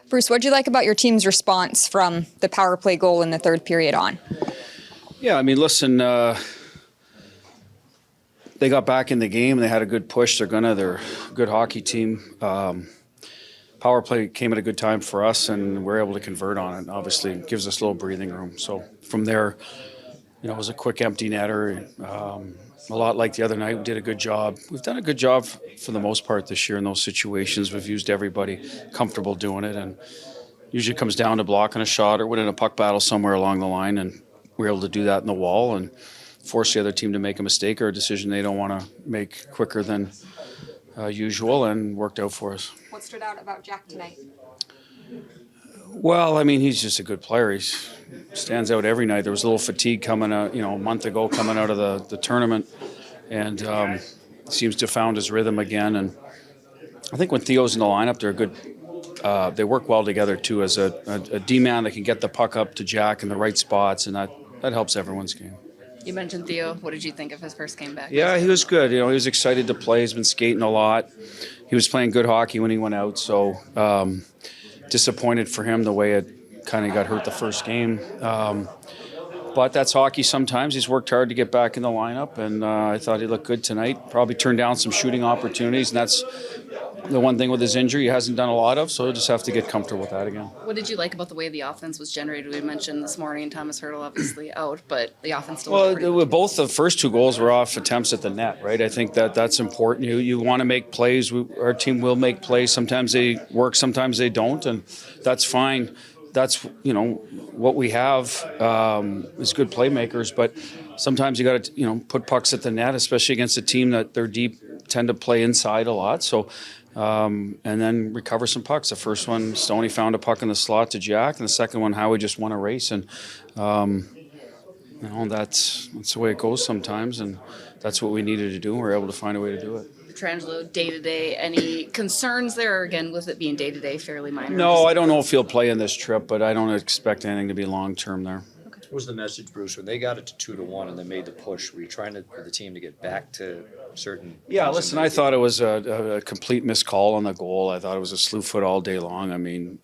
Bruce, what did you like about your team's response from the power play goal in the third period on? Yeah, I mean, listen, they got back in the game. They had a good push. They're a good hockey team. Power play came at a good time for us, and we're able to convert on it. Obviously, it gives us a little breathing room. So from there, it was a quick empty netter. A lot like the other night, we did a good job. We've done a good job for the most part this year in those situations. We've used everybody comfortable doing it, and usually it comes down to blocking a shot or winning a puck battle somewhere along the line, and we're able to do that in the wall and force the other team to make a mistake or a decision they don't want to make quicker than usual, and worked out for us. What stood out about Jack tonight? Well, I mean, he's just a good player. He stands out every night. There was a little fatigue coming out, a month ago coming out of the tournament, and seems to have found his rhythm again. And I think when Theo's in the lineup, they're good. They work well together too, as a D-man that can get the puck up to Jack in the right spots, and that helps everyone's game. You mentioned Theo. What did you think of his first game back? Yeah, he was good. He was excited to play. He's been skating a lot. He was playing good hockey when he went out, so disappointed for him the way it kind of got hurt the first game. But that's hockey sometimes. He's worked hard to get back in the lineup, and I thought he looked good tonight. Probably turned down some shooting opportunities, and that's the one thing with his injury he hasn't done a lot of, so he'll just have to get comfortable with that again. What did you like about the way the offense was generated? We mentioned this morning Thomas Hurdle obviously out, but the offense still looked pretty good. Both the first two goals were off attempts at the net, right? I think that's important. You want to make plays. Our team will make plays. Sometimes they work, sometimes they don't, and that's fine. That's, what we have is good playmakers, but sometimes you got to, put pucks at the net, especially against a team that they're deep, tend to play inside a lot. So, and then recover some pucks. The first one, Stoney found a puck in the slot to Jack, and the second one, Howie just won a race. And, that's the way it goes sometimes, and that's what we needed to do, and we're able to find a way to do it. Petrangelo, day-to-day, any concerns there, or again, with it being day-to-day, fairly minor? No, I don't know if he'll play in this trip, but I don't expect anything to be long-term there. What was the message, Bruce, when they got it to 2-1 and they made the push? Were you trying for the team to get back to certain? Yeah, listen, I thought it was a complete missed call on the goal. I thought it was a slew foot all day long. I mean,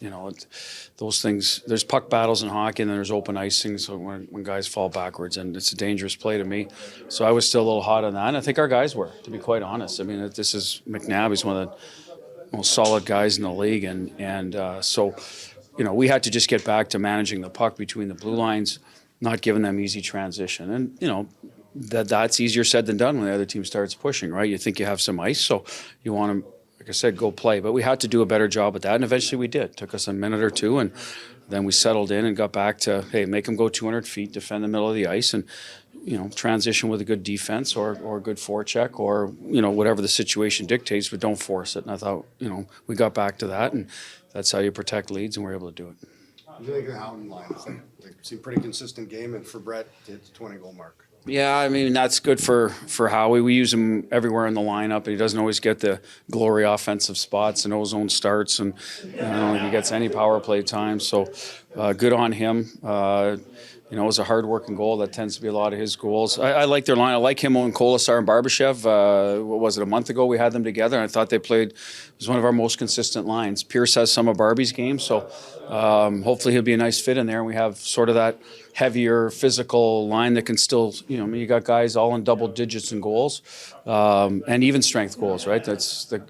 those things, there's puck battles in hockey and then there's open icing, so when guys fall backwards, and it's a dangerous play to me. So I was still a little hot on that, and I think our guys were, to be quite honest. I mean, this is McNabb. He's one of the most solid guys in the league, and so we had to just get back to managing the puck between the blue lines, not giving them easy transition. And, that's easier said than done when the other team starts pushing, right? You think you have some ice, so you want to, like I said, go play. But we had to do a better job with that, and eventually we did. It took us a minute or two, and then we settled in and got back to, hey, make them go 200 feet, defend the middle of the ice, and, transition with a good defense or a good forecheck or, whatever the situation dictates, but don't force it. And I thought, we got back to that, and that's how you protect leads, and we're able to do it. What do you think of the Houghton line? It's a pretty consistent game, and for Brett to hit the 20-goal mark. Yeah, I mean, that's good for Howie. We use him everywhere in the lineup, and he doesn't always get the glory offensive spots and ozone starts, and I don't think he gets any power play time. So good on him. It was a hard-working goal. That tends to be a lot of his goals. I like their line. I like him and Kolasar and Barbashev. What was it, a month ago we had them together, and I thought they played, it was one of our most consistent lines. Pierce has some of Barbie's games, so hopefully he'll be a nice fit in there. And we have sort of that heavier physical line that can still, you got guys all in double digits in goals, and even strength goals, right?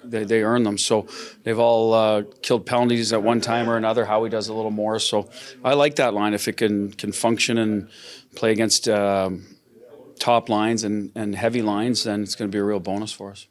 They earn them. So they've all killed penalties at one time or another. Howie does a little more. So I like that line. If it can function and play against top lines and heavy lines, then it's going to be a real bonus for us.